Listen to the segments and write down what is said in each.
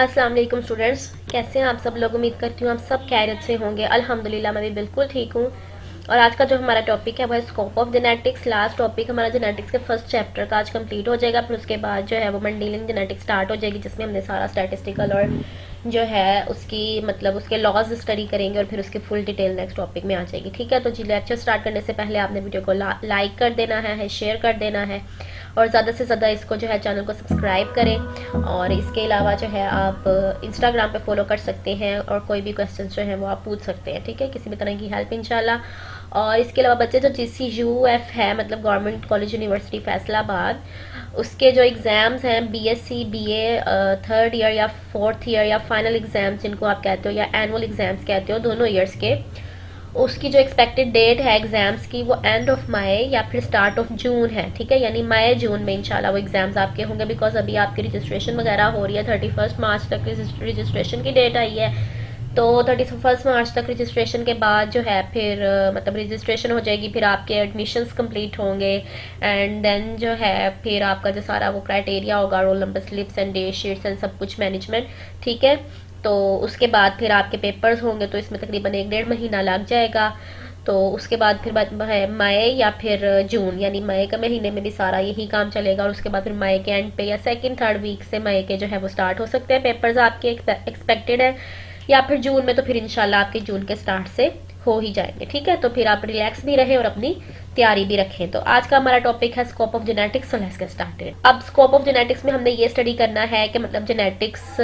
अस्सलाम वालेकुम स्टूडेंट्स, कैसे हैं आप सब लोग। उम्मीद करती हूँ आप सब खैरियत से होंगे। अल्हम्दुलिल्लाह मैं भी बिल्कुल ठीक हूँ। और आज का जो हमारा टॉपिक है वो है scope of genetics. Last topic हमारा जेनेटिक्स के फर्स्ट चैप्टर का आज कंप्लीट हो जाएगा। फिर उसके बाद जो है वो मेंडेलियन जेनेटिक्स स्टार्ट हो जाएगी, जिसमें हमने सारा स्टैटिस्टिकल और जो है उसकी मतलब उसके लॉज स्टडी करेंगे और फिर उसकी फुल डिटेल नेक्स्ट टॉपिक में आ जाएगी। ठीक है, तो जी लेक्चर स्टार्ट करने से पहले आपने वीडियो को लाइक कर देना है, शेयर कर देना है और ज़्यादा से ज़्यादा इसको जो है चैनल को सब्सक्राइब करें। और इसके अलावा जो है आप इंस्टाग्राम पे फॉलो कर सकते हैं और कोई भी क्वेश्चन जो है वो आप पूछ सकते हैं। ठीक है, किसी भी तरह की हेल्प इंशाल्लाह। और इसके अलावा बच्चे जो GCUF है मतलब गवर्नमेंट कॉलेज यूनिवर्सिटी फैसलाबाद, उसके जो एग्ज़ाम्स हैं BSc BA थर्ड ईयर या फोर्थ ईयर या फाइनल एग्ज़ाम्स जिनको आप कहते हो या एनुअल एग्ज़ाम्स कहते हो, दोनों ईयर्स के, उसकी जो एक्सपेक्टेड डेट है एग्जाम्स की वो एंड ऑफ मई या फिर स्टार्ट ऑफ जून है। ठीक है, यानी मई जून में इंशाल्लाह वो एग्जाम्स आपके होंगे। बिकॉज अभी आपकी रजिस्ट्रेशन वगैरह हो रही है, 31 मार्च तक रजिस्ट्रेशन की डेट आई है। तो 31 मार्च तक रजिस्ट्रेशन के बाद जो है फिर मतलब रजिस्ट्रेशन हो जाएगी, फिर आपके एडमिशन्स कंप्लीट होंगे एंड देन जो है फिर आपका जो सारा वो क्राइटेरिया होगा, roll number slips and date sheets and सब कुछ मैनेजमेंट। ठीक है, तो उसके बाद फिर आपके पेपर्स होंगे, तो इसमें तकरीबन 1-1.5 महीना लग जाएगा। तो उसके बाद फिर है मई या फिर जून, यानी मई के महीने में भी सारा यही काम चलेगा और उसके बाद फिर मई के एंड पे या सेकंड थर्ड वीक से मई के जो है वो स्टार्ट हो सकते हैं पेपर्स आपके एक्सपेक्टेड है, या फिर जून में तो फिर इंशाल्लाह आपके जून के स्टार्ट से हो ही जाएंगे। ठीक है, तो फिर आप रिलैक्स भी रहें और अपनी तैयारी भी रखें। तो आज का हमारा टॉपिक है scope of genetics. Let's get started. अब स्कोप ऑफ जेनेटिक्स में हमने ये स्टडी करना है कि मतलब जेनेटिक्स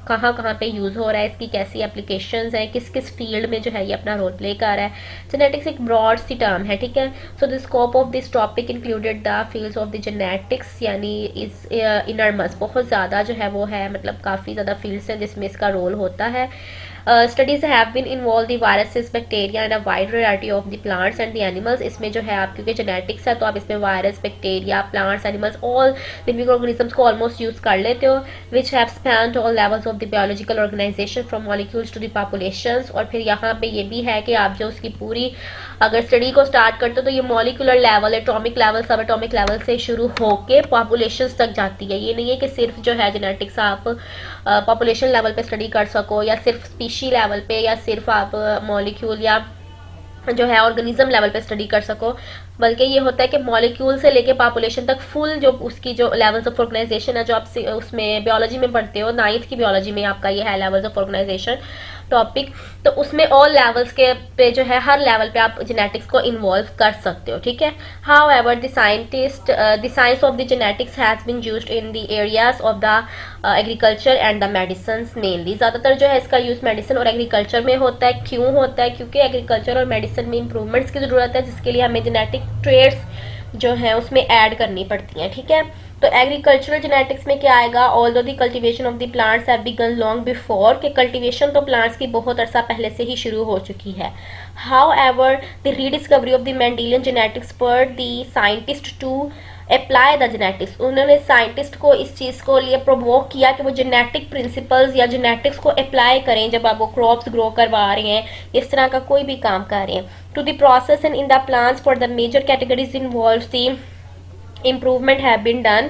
कहाँ कहाँ पे यूज हो रहा है, इसकी कैसी एप्लीकेशंस हैं, किस किस फील्ड में जो है ये अपना रोल प्ले कर रहा है। जेनेटिक्स एक ब्रॉड सी टर्म है। ठीक है, so the scope of this topic included the fields of the genetics, यानी इज इनरमस, बहुत ज़्यादा जो है वो है, मतलब काफ़ी ज़्यादा फील्ड्स हैं जिसमें इसका रोल होता है। Studies have been involve the viruses, bacteria and a wide variety of the plants and the animals. इसमें जो है आप क्योंकि जेनेटिक्स है तो आप इसमें virus, bacteria, plants, animals, all living organisms को ऑलमोस्ट यूज कर लेते हो, which have spanned all levels of the biological organisation from molecules to the populations. और फिर यहाँ पे ये भी है कि आप जो उसकी पूरी अगर स्टडी को स्टार्ट करते हो तो ये मॉलिक्यूलर लेवल, एटॉमिक लेवल, सब एटॉमिक लेवल से शुरू होके पॉपुलेशंस तक जाती है। ये नहीं है कि सिर्फ जो है जेनेटिक्स आप पॉपुलेशन लेवल पे स्टडी कर सको या सिर्फ स्पीशी लेवल पे या सिर्फ आप मॉलिक्यूल या जो है ऑर्गेनिज्म लेवल पे स्टडी कर सको, बल्कि ये होता है कि मॉलिक्यूल से लेके पॉपुलेशन तक फुल जो उसकी जो लेवल्स ऑफ ऑर्गेनाइजेशन है जो आप उसमें बायोलॉजी में पढ़ते हो, 9th की बायोलॉजी में आपका ये है लेवल्स ऑफ ऑर्गेनाइजेशन टॉपिक, तो उसमें ऑल लेवल्स के पे जो है हर लेवल पे आप जेनेटिक्स को इन्वॉल्व कर सकते हो। ठीक है, however the science of the genetics has been used in the areas of the agriculture and the medicine mainly. ज़्यादातर जो है इसका यूज़ मेडिसिन और एग्रीकल्चर में होता है। क्यों होता है? क्योंकि एग्रीकल्चर और मेडिसिन में इंप्रूवमेंट्स की ज़रूरत है, जिसके लिए हमें जेनेटिक ट्रेड्स जो है उसमें ऐड करनी पड़ती हैं। ठीक है, तो एग्रीकल्चरल जेनेटिक्स में क्या आएगा? Although the cultivation of the plants have began long before, कि कल्टीवेशन तो प्लांट्स की बहुत अरसा पहले से ही शुरू हो चुकी है। However the rediscovery of the Mendelian genetics पर the scientist to apply the genetics, उन्होंने साइंटिस्ट को इस चीज़ को लिए प्रोवोक किया कि वो जेनेटिक प्रिंसिपल्स या जेनेटिक्स को अप्लाई करें जब आप वो क्रॉप्स ग्रो करवा रहे हैं, इस तरह का कोई भी काम कर रहे हैं। To the process and in the plants for the major categories involve the improvement have been done,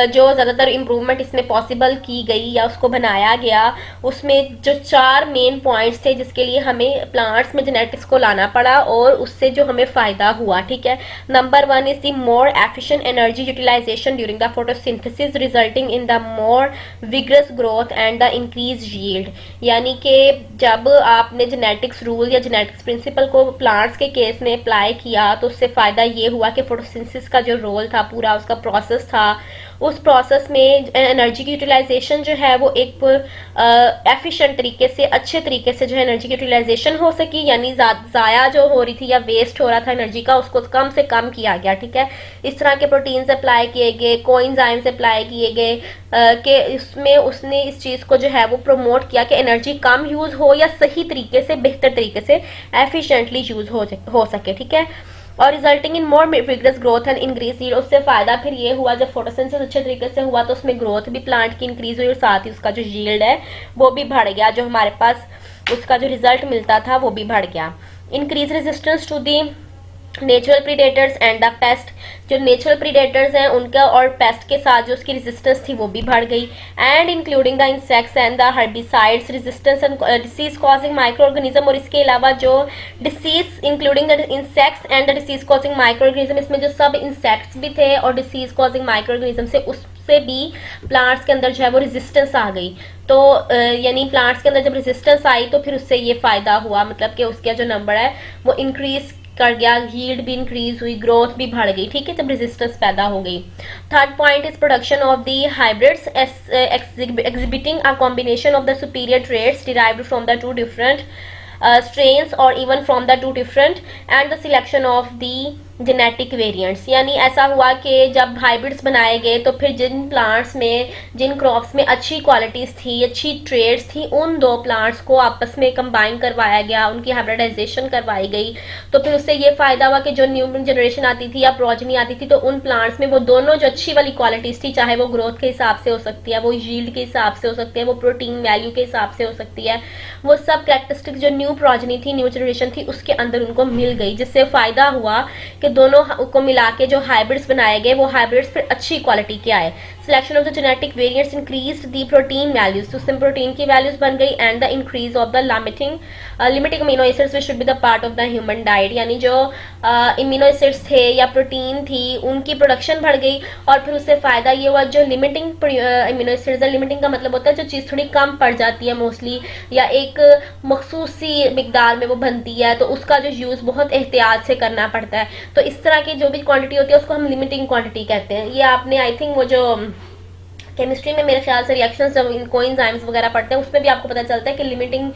जो ज़्यादातर इम्प्रूवमेंट इसमें पॉसिबल की गई या उसको बनाया गया, उसमें जो 4 मेन पॉइंट्स थे जिसके लिए हमें प्लांट्स में जेनेटिक्स को लाना पड़ा और उससे जो हमें फ़ायदा हुआ। ठीक है, number 1 is the more efficient energy utilisation during the photosynthesis resulting in the more vigorous growth and the increase yield, यानी कि जब आपने जेनेटिक्स रूल या जेनेटिक्स प्रिंसिपल को प्लांट्स के केस में अप्लाई किया तो उससे फ़ायदा ये हुआ कि फोटोसिंथेसिस का जो रोल था, पूरा उसका प्रोसेस था, उस प्रोसेस में एनर्जी की यूटिलाइजेशन जो है वो एक एफिशिएंट तरीके से, अच्छे तरीके से जो है एनर्जी की यूटिलाइजेशन हो सकी, यानी ज़ाया जो हो रही थी या वेस्ट हो रहा था एनर्जी का, उसको कम से कम किया गया। ठीक है, इस तरह के प्रोटीन्स अप्लाई किए गए, कोएंजाइम्स अप्लाई किए गए कि इसमें उसने इस चीज़ को जो है वो प्रमोट किया कि एनर्जी कम यूज़ हो या सही तरीके से, बेहतर तरीके से एफिशिएंटली यूज़ हो सके। ठीक है, और resulting in more vigorous growth and increase yield, उससे फायदा फिर ये हुआ जब फोटोसिंथेसिस अच्छे तरीके से हुआ तो उसमें ग्रोथ भी प्लांट की इंक्रीज हुई और साथ ही उसका जो यील्ड है वो भी बढ़ गया, जो हमारे पास उसका जो रिजल्ट मिलता था वो भी बढ़ गया। Increase resistance to the natural predators and the pest, जो नेचुरल प्रीडेटर्स हैं उनका और पेस्ट के साथ जो उसकी रेजिस्टेंस थी वो भी बढ़ गई, and including the insects and the herbicides resistance and disease causing micro organism, और इसके अलावा जो disease including the insects and the disease causing micro organism, इसमें जो सब इंसेक्ट्स भी थे और डिसीज कॉजिंग माइक्रो ऑर्गेनिज्म से उससे भी प्लांट्स के अंदर जो है वो रेजिस्टेंस आ गई। तो यानी प्लांट्स के अंदर जब रेजिस्टेंस आई तो फिर उससे ये फायदा हुआ, मतलब कि उसका जो नंबर है वो इंक्रीज कर गया, यील्ड भी इंक्रीज हुई, ग्रोथ भी बढ़ गई, ठीक है, जब रेजिस्टेंस पैदा हो गई। Third point is production of the hybrids exhibiting a combination of the superior traits derived from the two different strains or even from the two different and the selection of the genetic variants. यानी ऐसा हुआ कि जब hybrids बनाए गए तो फिर जिन plants में, जिन क्रॉप्स में अच्छी क्वालिटीज़ थी, अच्छी ट्रेड्स थी, उन दो प्लांट्स को आपस में कंबाइन करवाया गया, उनकी हाइब्रिडाइजेशन करवाई गई। तो फिर उससे ये फ़ायदा हुआ कि जो न्यू जनरेशन आती थी या प्रोजनी आती थी तो उन प्लांट्स में वो दोनों जो अच्छी वाली क्वालिटीज़ थी, चाहे वो ग्रोथ के हिसाब से हो सकती है, वो यील्ड के हिसाब से हो सकती है, वो प्रोटीन वैल्यू के हिसाब से हो सकती है, वो सब कैरेक्टरिस्टिक्स जो न्यू प्रोजनी थी, न्यू जनरेशन थी, उसके अंदर उनको मिल गई, जिससे फ़ायदा हुआ कि दोनों को मिला के जो हाइब्रिड्स बनाए गए वो हाइब्रिड्स फिर अच्छी क्वालिटी के आए। Selection of the genetic variants increased the protein values, तो उससे प्रोटीन की वैल्यूज बन गई, and the increase of the limiting amino acids which should be the part of the human diet, यानी जो इम्यूनो एसिड्स थे या प्रोटीन थी उनकी प्रोडक्शन बढ़ गई, और फिर उससे फायदा ये हुआ जो लिमिटिंग इम्यूनो एसिड्स है, लिमिटिंग का मतलब होता है जो चीज़ थोड़ी कम पड़ जाती है मोस्टली या एक मखसूस सी मिकदार में वो बनती है, तो उसका जो यूज़ बहुत एहतियात से करना पड़ता है। तो इस तरह की जो भी क्वांटिटी होती है उसको हम लिमिटिंग क्वांटिटी कहते हैं। ये आपने आई थिंक वो जो केमिस्ट्री में मेरे ख्याल से रिएक्शंस जब कोएंजाइम्स वगैरह पढ़ते हैं उसमें भी आपको पता चलता है कि लिमिटिंग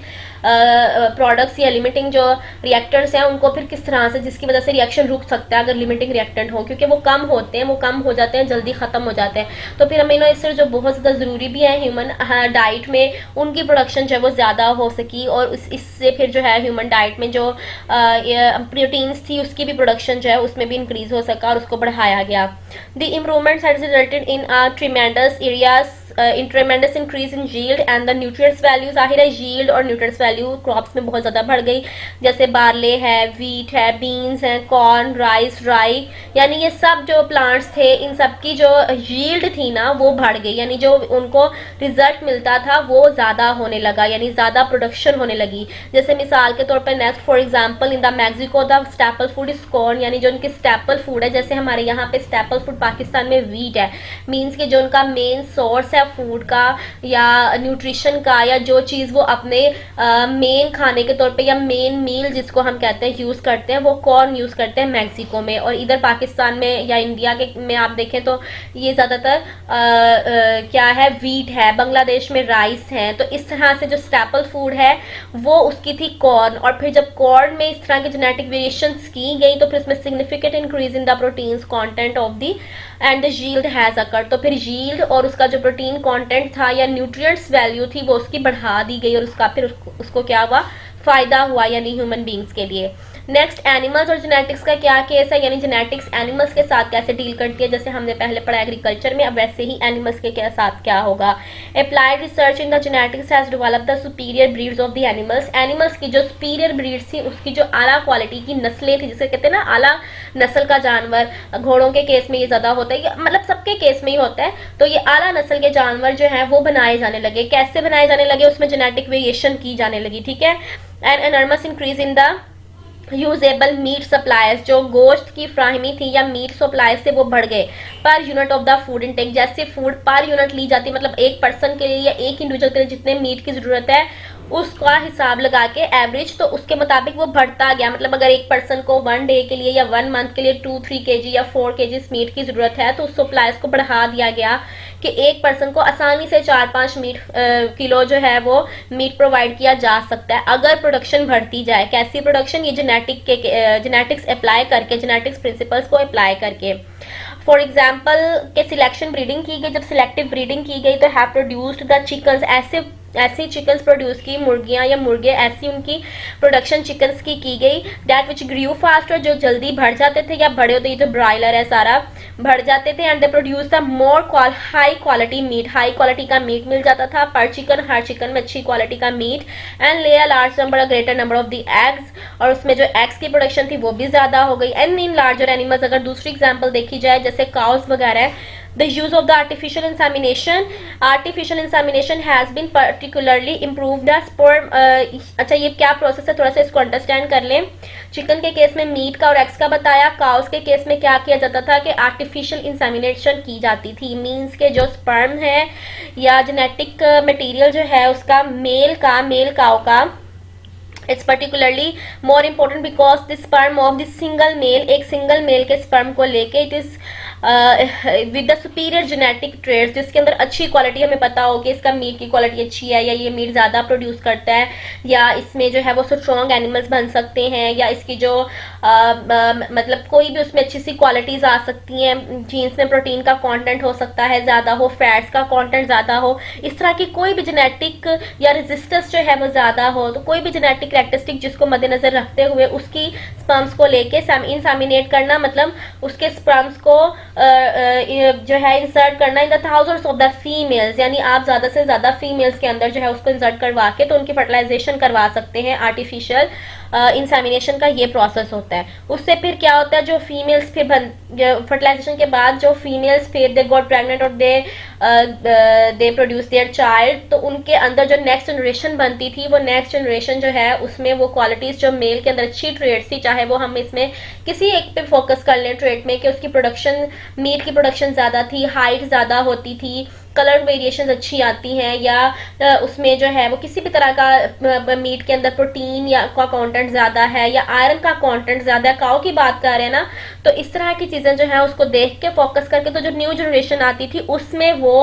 प्रोडक्ट्स या लिमिटिंग जो रिएक्टर्स हैं उनको फिर किस तरह से, जिसकी वजह से रिएक्शन रुक सकता है अगर लिमिटिंग रिएक्टेंट हो, क्योंकि वो कम होते हैं, वो कम हो जाते हैं, जल्दी ख़त्म हो जाते हैं। तो फिर अमीनो एसिड जो बहुत ज़्यादा ज़रूरी भी है ह्यूमन डाइट में, उनकी प्रोडक्शन जो है वो ज़्यादा हो सकी, और इससे फिर जो है ह्यूमन डाइट में जो प्रोटीन्स थी उसकी भी प्रोडक्शन जो है उसमें भी इंक्रीज हो सका और उसको बढ़ाया गया। The improvements has resulted in tremendous ट्रेमेंडस increase in yield and the nutrients value. जाहिर है यील्ड और न्यूट्रिएंट्स वैल्यू क्रॉप्स में बहुत ज़्यादा बढ़ गई, जैसे बार्ले है, वीट है, बीन्स है, कॉर्न, राइस, राई, यानी ये सब जो प्लांट्स थे इन सब की जो यील्ड थी ना वो बढ़ गई, यानी जो उनको रिजल्ट मिलता था वो ज़्यादा होने लगा, यानी ज़्यादा प्रोडक्शन होने लगी। जैसे मिसाल के तौर पर next for example in the Mexico the staple food is corn, यानी जो उनकी स्टेपल फूड है, जैसे हमारे यहाँ पे स्टेपल फूड पाकिस्तान में वीट है, मीन्स कि जो उनका मेन सोर्स है फूड का या न्यूट्रिशन का, या जो चीज़ वो अपने मेन खाने के तौर पे या मेन मील जिसको हम कहते हैं यूज़ करते हैं, वो कॉर्न यूज़ करते हैं मैक्सिको में, और इधर पाकिस्तान में या इंडिया के में आप देखें तो ये ज़्यादातर क्या है, वीट है, बांग्लादेश में राइस है। तो इस तरह से जो स्टेपल फूड है वो उसकी थी कॉर्न, और फिर जब कॉर्न में इस तरह की जेनेटिक वेरिएशंस की गई तो फिर उसमें significant increase in the proteins content of the end the yield has occurred. तो फिर यील्ड और उसका जो प्रोटीन कंटेंट था या न्यूट्रिएंट्स वैल्यू थी वो उसकी बढ़ा दी गई, और उसका फिर उसको क्या हुआ, फ़ायदा हुआ, यानी ह्यूमन बींग्स के लिए। नेक्स्ट एनिमल्स और जेनेटिक्स का क्या केस है, यानी जेनेटिक्स एनिमल्स के साथ कैसे डील करती है, जैसे हमने पहले पढ़ा एग्रीकल्चर में, अब वैसे ही एनिमल्स के साथ क्या होगा। Applied research in the genetics has developed the superior breeds of the animals. Animals की जो सुपीरियर ब्रीड्स थी उसकी जो आला क्वालिटी की नस्लें थी, जिसे कहते हैं ना आला नस्ल का जानवर, घोड़ों के केस में ये ज़्यादा होता है, मतलब सबके केस में ही होता है। तो ये आला नस्ल के जानवर जो है वो बनाए जाने लगे। कैसे बनाए जाने लगे, उसमें जेनेटिक वेरिएशन की जाने लगी, ठीक है। And enormous increase in the usable meat supplies, जो गोश्त की फ्राहमी थी या मीट सप्लाई से वो बढ़ गए per unit of the food intake. जैसे फूड पर यूनिट ली जाती है, मतलब एक पर्सन के लिए या एक इंडिविजुअल के लिए जितने मीट की ज़रूरत है उसका हिसाब लगा के एवरेज, तो उसके मुताबिक वो बढ़ता गया। मतलब अगर एक पर्सन को 1 डे के लिए या 1 मंथ के लिए 2-3 kg या 4 kg मीट की ज़रूरत है, तो उस सप्लाईज को बढ़ा दिया गया कि एक पर्सन को आसानी से 4-5 किलो जो है वो मीट प्रोवाइड किया जा सकता है अगर प्रोडक्शन बढ़ती जाए। कैसी प्रोडक्शन, ये जेनेटिक्स अप्लाई करके, जेनेटिक्स प्रिंसिपल्स को अप्लाई करके। फॉर एग्जाम्पल के सिलेक्शन ब्रीडिंग की गई, जब सिलेक्टिव ब्रीडिंग की गई तो हैव प्रोड्यूस्ड द चिकन्स, ऐसे ऐसी चिकन्स प्रोड्यूस की, मुर्गियां या मुर्गे ऐसी उनकी प्रोडक्शन चिकन्स की गई दैट विच ग्रू फास्टर, जो जल्दी बढ़ जाते थे या बड़े होते, ये जो ब्रॉयलर है सारा बढ़ जाते थे, and they produce the more high quality meat, high quality का मीट मिल जाता था पर चिकन, हर चिकन में अच्छी क्वालिटी का मीट, एंड ले a large number, a greater number of the eggs, और उसमें जो एग्स की प्रोडक्शन थी वो भी ज्यादा हो गई। एंड इन लार्जर एनिमल्स, अगर दूसरी एग्जाम्पल देखी जाए जैसे काउस वगैरह, the use of the artificial insemination has been particularly improved the sperm। अच्छा ये क्या प्रोसेस है, थोड़ा सा इसको अंडरस्टैंड कर लें। चिकन के केस में मीट का और एग्स का बताया, काउस के केस में क्या किया जाता था कि आर्टिफिशियल इंसेमिनेशन की जाती थी, मीन्स के जो स्पर्म है या जेनेटिक मटेरियल जो है उसका मेल काउ का, it's particularly more important because the sperm of the single male, एक सिंगल मेल के स्पर्म को लेके it is with the superior genetic traits, जिसके अंदर अच्छी क्वालिटी, हमें पता हो कि इसका मीट की क्वालिटी अच्छी है या ये मीट ज़्यादा प्रोड्यूस करता है, या इसमें जो है वो स्ट्रॉन्ग एनिमल्स बन सकते हैं, या इसकी जो मतलब कोई भी उसमें अच्छी सी क्वालिटीज़ आ सकती हैं, जीन्स में प्रोटीन का कंटेंट हो सकता है ज़्यादा हो, फैट्स का कंटेंट ज़्यादा हो, इस तरह की कोई भी जेनेटिक या रेजिस्टेंस जो है वो ज़्यादा हो, तो कोई भी जेनेटिक कैरेक्टरिस्टिक जिसको मद्देनजर रखते हुए उसकी स्पर्म्स को लेके इंसेमिनेट करना, मतलब उसके स्पर्म्स को जो है इंसर्ट करना in the thousands of the females, यानी आप ज्यादा से ज्यादा फीमेल्स के अंदर जो है उसको इंसर्ट करवा के तो उनकी फर्टिलाइजेशन करवा सकते हैं। आर्टिफिशियल इंसेमिनेशन का ये प्रोसेस होता है। उससे फिर क्या होता है, जो फीमेल्स फिर फर्टिलाइजेशन के बाद जो फीमेल्स फिर दे गॉट प्रेग्नेंट और दे प्रोड्यूस देयर चाइल्ड, तो उनके अंदर जो नेक्स्ट जनरेशन बनती थी वो नेक्स्ट जनरेशन जो है उसमें वो क्वालिटीज जो मेल के अंदर अच्छी ट्रेड्स थी, चाहे वो हम इसमें किसी एक पे फोकस कर लें ट्रेड में कि उसकी प्रोडक्शन, मीट की प्रोडक्शन ज़्यादा थी, हाइट ज़्यादा होती थी, कलर वेरिएशन अच्छी आती हैं, या उसमें जो है वो किसी भी तरह का मीट के अंदर प्रोटीन या का कंटेंट ज़्यादा है या आयरन का कंटेंट ज़्यादा है, काऊ की बात कर रहे हैं ना, तो इस तरह की चीज़ें जो है उसको देख के फोकस करके तो जो न्यू जनरेशन आती थी उसमें वो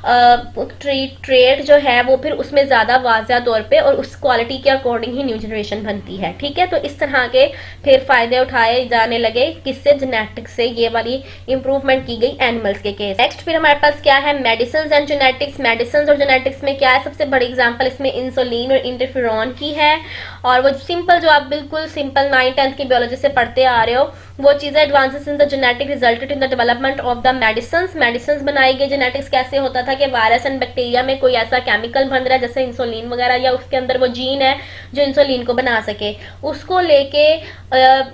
ट्रेड जो है वो फिर उसमें ज़्यादा वाज़ा तौर पे और उस क्वालिटी के अकॉर्डिंग ही न्यू जनरेशन बनती है। ठीक है, तो इस तरह के फिर फ़ायदे उठाए जाने लगे किससे, जेनेटिक्स से, ये वाली इंप्रूवमेंट की गई एनिमल्स के केस। नेक्स्ट फिर हमारे पास क्या है, मेडिसिन एंड जेनेटिक्स। मेडिसिन और जेनेटिक्स में क्या है, सबसे बड़ी एग्जाम्पल इसमें इंसुलिन और इंटरफेरॉन की है, और वो सिंपल जो आप बिल्कुल सिंपल 9th-10th की बायोलॉजी से पढ़ते आ रहे हो वो चीज़ें। Advances in the genetic resulted in the development of the medicine बनाई गई। जेनेटिक्स कैसे होता था कि वायरस एंड बैक्टीरिया में कोई ऐसा केमिकल बन रहा है जैसे इंसुलिन वगैरह, या उसके अंदर वो जीन है जो इंसुलिन को बना सके, उसको लेके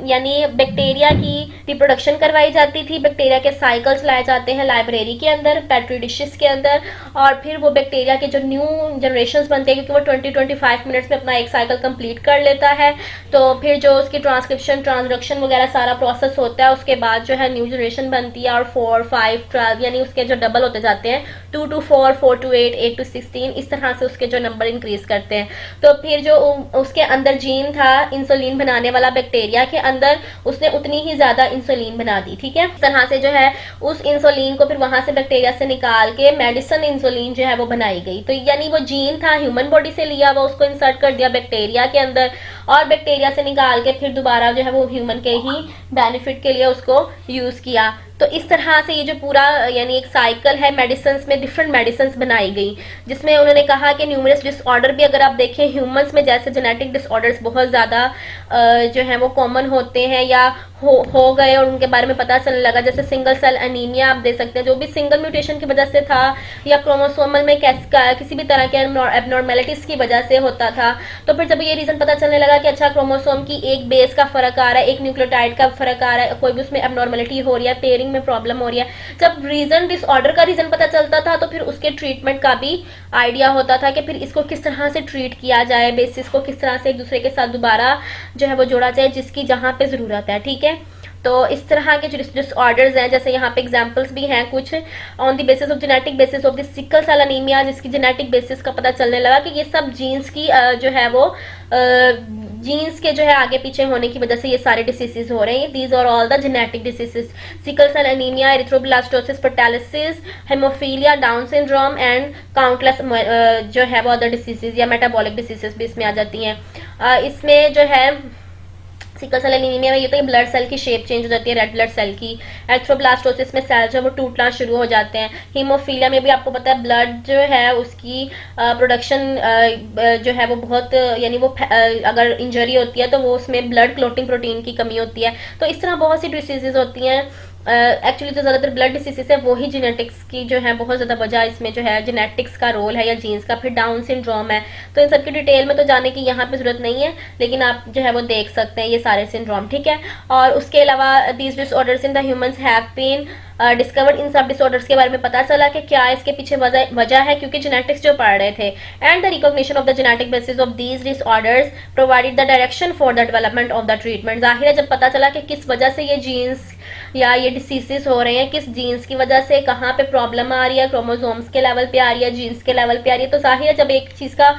यानी बैक्टीरिया की रिप्रोडक्शन करवाई जाती थी। बैक्टीरिया के साइकिल्स लाए जाते हैं लाइब्रेरी के अंदर, पेट्री डिशेस के अंदर, और फिर वो बैक्टीरिया के जो न्यू जनरेशन बनते हैं, क्योंकि वो 20-25 मिनट्स में अपना एक साइकिल कंप्लीट कर लेता है, तो फिर जो उसकी ट्रांसक्रिप्शन, ट्रांसडक्शन वगैरह सारा प्रोसेस होता है, उसके बाद जो है न्यू जनरेशन बनती है, और 4, 5, 12 यानी उसके जो डबल होते जाते हैं, 2 to 4, 4 to 8, 8 to 16, इस तरह से उसके जो नंबर इंक्रीज करते हैं। तो फिर जो उसके अंदर जीन था इंसुलिन बनाने वाला बैक्टीरिया के अंदर, उसने उतनी ही ज्यादा इंसुलिन बना दी। ठीक है, इस तरह से जो है उस इंसुलिन को फिर वहां से बैक्टीरिया से निकाल के मेडिसिन इंसुलिन जो है वो बनाई गई। तो यानी वो जीन था ह्यूमन बॉडी से लिया हुआ, उसको इंसर्ट कर दिया बैक्टीरिया के अंदर, और बैक्टीरिया से निकाल के फिर दोबारा जो है वो ह्यूमन के ही बेनिफिट के लिए उसको यूज किया। तो इस तरह से ये जो पूरा यानी एक साइकिल है, मेडिसिन में डिफरेंट मेडिसिन बनाई गई, जिसमें उन्होंने कहा कि न्यूमरस डिसऑर्डर भी अगर आप देखें ह्यूमंस में, जैसे जेनेटिक डिसऑर्डर्स बहुत ज़्यादा जो है वो कॉमन होते हैं या हो गए और उनके बारे में पता चलने लगा, जैसे सिंगल सेल एनीमिया आप देख सकते हैं, जो भी सिंगल म्यूटेशन की वजह से था या क्रोमोसोमल में किसी भी तरह के एबनॉर्मेलिटीज़ की वजह से होता था। तो फिर जब ये रीज़न पता चलने लगा कि अच्छा क्रोमोसोम की एक बेस का फ़र्क आ रहा है, एक न्यूक्लियोटाइड का फ़र्क आ रहा है, कोई भी उसमें एबनॉर्मेलिटी हो रही है, पेयरिंग में प्रॉब्लम हो रही है, जब रीज़न डिसऑर्डर का रीज़न पता चलता था तो फिर उसके ट्रीटमेंट का भी आइडिया होता था कि फिर इसको किस तरह से ट्रीट किया जाए, बेसिस को किस तरह से एक दूसरे के साथ दोबारा जो है वो जोड़ा जाए जिसकी जहाँ पे ज़रूरत है। ठीक है, तो इस तरह के जो डिसऑर्डर्स हैं, जैसे यहाँ पे एग्जांपल्स भी हैं कुछ, on the basis of genetic basis of the sickle cell anaemia, जिसकी जेनेटिक बेसिस का पता चलने लगा कि ये सब जीन्स की जो है वो जीन्स के जो है आगे पीछे होने की वजह से ये सारे डिसीजेज हो रहे हैं। These are all the genetic diseases, sickle cell anaemia, erythroblastosis, fetalis, haemophilia, Down syndrome and countless जो है वो अदर डिसीजेज या मेटाबॉलिक डिसीजेज भी इसमें आ जाती हैं। इसमें जो है सिकल सेल एनीमिया में ये तो ये ब्लड सेल की शेप चेंज हो जाती है, रेड ब्लड सेल की। एरिथ्रोब्लास्टोसिस में सेल जो है वो टूटना शुरू हो जाते हैं। हीमोफीलिया में भी आपको पता है ब्लड जो है उसकी प्रोडक्शन जो है वो बहुत यानी वो अगर इंजरी होती है तो वो उसमें ब्लड क्लोटिंग प्रोटीन की कमी होती है। तो इस तरह बहुत सी डिसीजेज होती हैं। एक्चुअली जो ज़्यादातर ब्लड डिसीजेस है वही जेनेटिक्स की जो है बहुत ज़्यादा वजह इसमें जो है जेनेटिक्स का रोल है या जीन्स का। फिर डाउन सिंड्रोम है, तो इन सब की डिटेल में तो जाने की यहाँ पे ज़रूरत नहीं है, लेकिन आप जो है वो देख सकते हैं ये सारे सिंड्रोम, ठीक है। और उसके अलावा these disorders in the humans have been discovered. इन सब डिसऑर्डर्स के बारे में पता चला कि क्या इसके पीछे वजह है, क्योंकि जेनेटिक्स जो पढ़ रहे थे। And the recognition of the genetic basis of these disorders provided the direction for the development of the treatment. जाहिर है जब पता चला कि किस वजह से ये जीन्स या ये डिसीजेस हो रहे हैं, किस जीन्स की वजह से कहाँ पे प्रॉब्लम आ रही है, क्रोमोसोम्स के लेवल पे आ रही है, जीन्स के लेवल पे आ रही है, तो जाहिर है जब एक चीज़ का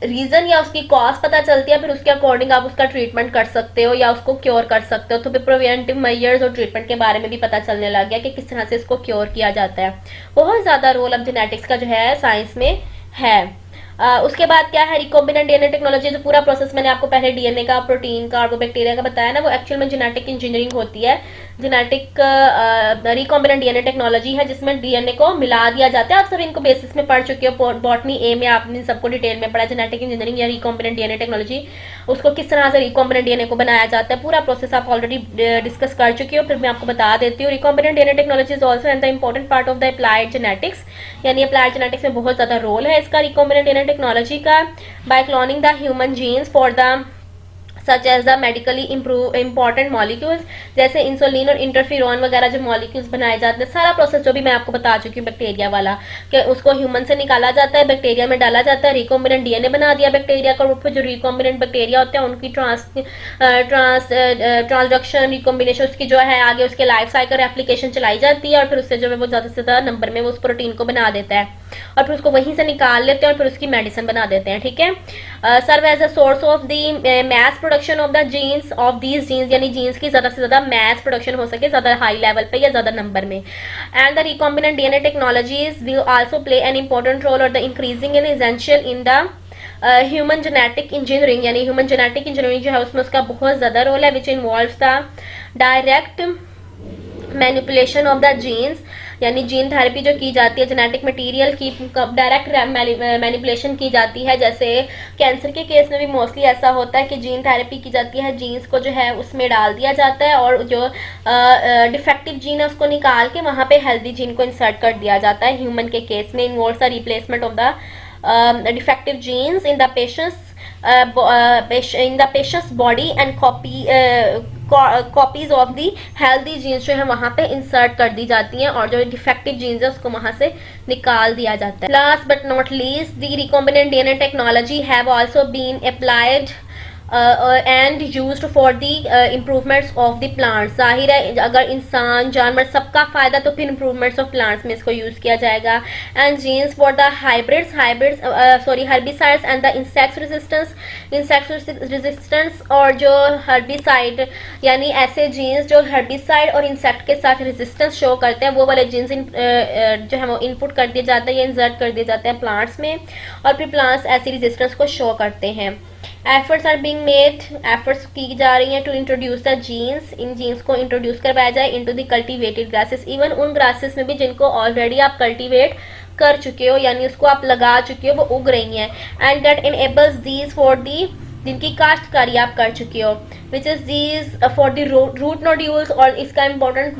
रीजन या उसकी कॉज पता चलती है फिर उसके अकॉर्डिंग आप उसका ट्रीटमेंट कर सकते हो या उसको क्योर कर सकते हो। तो फिर प्रिवेंटिव मेजर्स और ट्रीटमेंट के बारे में भी पता चलने लग गया कि किस तरह से इसको क्योर किया जाता है। बहुत ज़्यादा रोल अब जेनेटिक्स का जो है साइंस में है। उसके बाद क्या है, रिकॉम्बिनेंट डीएनए टेक्नोलॉजी। जो पूरा प्रोसेस मैंने आपको पहले डीएनए का, प्रोटीन का और वो बैक्टीरिया का बताया ना, वो एक्चुअल में जेनेटिक इंजीनियरिंग होती है। जेनेटिक रिकॉम्बिनेंट डीएनए टेक्नोलॉजी है जिसमें डीएनए को मिला दिया जाता है। आप सब इनको बेसिस में पढ़ चुके हो, बॉटनी ए में आपने सबको डिटेल में पढ़ा। जेनेटिक इंजीनियरिंग या रिकॉम्बिनेंट डीएनए टेक्नोलॉजी, उसको किस तरह से रिकॉम्बिनेंट डीएनए को बनाया जाता है, पूरा प्रोसेस आप ऑलरेडी डिस्कस कर चुकी हो, फिर मैं आपको बता देती हूँ। Recombinant DNA technology is also and the important part of the applied genetics, यानी अप्लाइड जेनेटिक्स में बहुत ज्यादा रोल है इसका, रिकॉम्बिनेंट डीएनए टेक्नोलॉजी का। by cloning the human genes for the such as the medically important molecules, जैसे insulin और interferon वगैरह जो मॉलिक्यूल्स बनाए जाते हैं, सारा प्रोसेस जो भी मैं आपको बता चुकी हूँ बैक्टीरिया वाला, कि उसको ह्यूमन से निकाला जाता है, बैक्टीरिया में डाला जाता है, रिकॉम्बिनेंट डीएनए बना दिया बैक्टीरिया का, फिर जो रिकॉम्बिनेंट बैक्टीरिया होते हैं उनकी ट्रांसडक्शन रिकॉम्बिनेशन उसकी जो है आगे उसके लाइफ साइकिल एप्लीकेशन चलाई जाती है, और फिर उससे जो है वो ज़्यादा से ज़्यादा नंबर में वो उस प्रोटीन को बना देता है, और फिर उसको वहीं से निकाल लेते हैं और फिर उसकी मेडिसिन बना देते हैं, ठीक है। Serve as a source of the mass production of the genes of these genes, यानी जीन्स की ज़्यादा से ज़्यादा मैस प्रोडक्शन हो सके, ज़्यादा हाई लेवल पे या ज़्यादा नंबर में। And the recombinant DNA technologies will also play an important role और the increasing in essential in the human genetic engineering, यानी ह्यूमन जेनेटिक इंजीनियरिंग जो है उसमें उसका बहुत ज़्यादा रोल है, which involves the direct manipulation of the genes, यानी जीन थेरेपी जो की जाती है, जेनेटिक मटेरियल की डायरेक्ट मैनिपुलेशन की जाती है। जैसे कैंसर के केस में भी मोस्टली ऐसा होता है कि जीन थेरेपी की जाती है, जीन्स को जो है उसमें डाल दिया जाता है और जो डिफेक्टिव जीन है उसको निकाल के वहाँ पे हेल्दी जीन को इंसर्ट कर दिया जाता है। ह्यूमन के केस में involves the replacement of the defective genes in the patient's body and copies of the healthy genes जो है वहाँ पे इंसर्ट कर दी जाती हैं और जो डिफेक्टिव जीन्स है उसको वहाँ से निकाल दिया जाता है। Last but not least, the recombinant DNA technology have also been applied and used for the improvements of the plants. जाहिर है अगर इंसान जानवर सबका फायदा तो फिर इम्प्रूवमेंट्स ऑफ प्लांट्स में इसको यूज किया जाएगा। And genes for the herbicides and the insect resistance, और जो हर्बिसाइड यानी ऐसे जीन्स जो हर्बिसाइड और इंसेक्ट के साथ रेजिस्टेंस शो करते हैं, वो वाले जीन्स जो है वो इनपुट कर दिए जाते हैं या इंसर्ट कर दिए जाते हैं प्लांट्स में, और फिर प्लांट्स ऐसी रेजिस्टेंस को शो करते हैं। Efforts are being made, efforts की जा रही हैं टू इंट्रोड्यूस द जीन्स, इन जीन्स को इंट्रोड्यूस करवाया जाए into the cultivated grasses, even उन ग्रासेस में भी जिनको ऑलरेडी आप कल्टीवेट कर चुके हो, यानी उसको आप लगा चुके हो, वो उग रही हैं। And that enables these for the, जिनकी काश्तकारी आप कर चुके हो, which is these for the root nodules. और इसका इम्पोर्टेंट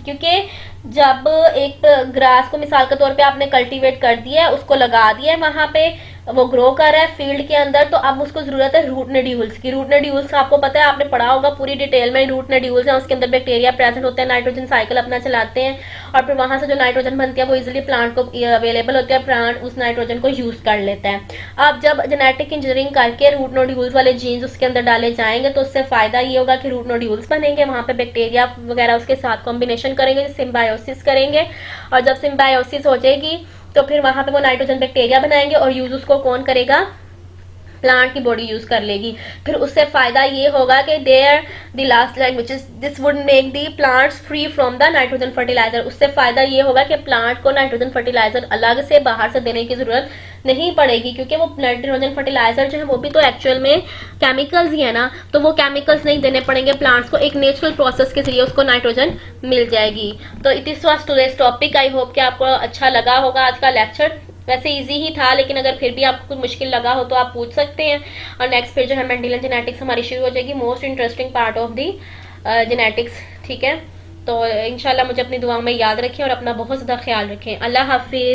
क्योंकि जब एक ग्रास को मिसाल के तौर पे आपने कल्टीवेट कर दिया है, उसको लगा दिया है, वहां पे वो ग्रो कर रहा है फील्ड के अंदर, तो अब उसको जरूरत है रूट नोड्यूल्स की। रूट नोड्यूल्स आपको पता है, आपने पढ़ा होगा पूरी डिटेल में। रूट नोड्यूल्स हैं, उसके अंदर बैक्टीरिया प्रेजेंट होते हैं, नाइट्रोजन साइकिल अपना चलाते हैं, और फिर वहां से जो नाइट्रोजन बनती है वो इजीली प्लांट को अवेलेबल होती है, प्लांट उस नाइट्रोजन को यूज कर लेता है। अब जब जेनेटिक इंजीनियरिंग करके रूट नोड्यूल्स वाले जीन्स उसके अंदर डाले जाएंगे तो उससे फायदा ये होगा कि रूट नोड्यूल्स बनेंगे, वहां पे बैक्टीरिया वगैरह उसके साथ कॉम्बिनेशन करेंगे, सिम्बायोसिस करेंगे, और जब सिम्बायोसिस हो जाएगी तो फिर वहां पे वो नाइट्रोजन बैक्टीरिया बनाएंगे और यूज उसको कौन करेगा, प्लांट की बॉडी यूज कर लेगी। फिर उससे फायदा ये होगा कि there the last line which is this would make the plants free from the nitrogen fertiliser. उससे फायदा ये होगा कि प्लांट को नाइट्रोजन फर्टिलाइजर अलग से बाहर से देने की जरूरत नहीं पड़ेगी, क्योंकि वो नाइट्रोजन फर्टिलाइजर जो है वो भी तो एक्चुअल में केमिकल्स ही है ना, तो वो केमिकल्स नहीं देने पड़ेंगे प्लांट्स को, एक नेचुरल प्रोसेस के जरिए उसको नाइट्रोजन मिल जाएगी। तो it is was today's topic. I hope कि आपको अच्छा लगा होगा आज का लेक्चर। वैसे इजी ही था, लेकिन अगर फिर भी आपको कुछ मुश्किल लगा हो तो आप पूछ सकते हैं। और नेक्स्ट फिर जो है मेंडेलियन जेनेटिक्स हमारी शुरू हो जाएगी, most interesting part of the genetics. ठीक है, तो इंशाल्लाह मुझे अपनी दुआओं में याद रखें और अपना बहुत ज़्यादा ख्याल रखें। अल्लाह हाफिज़।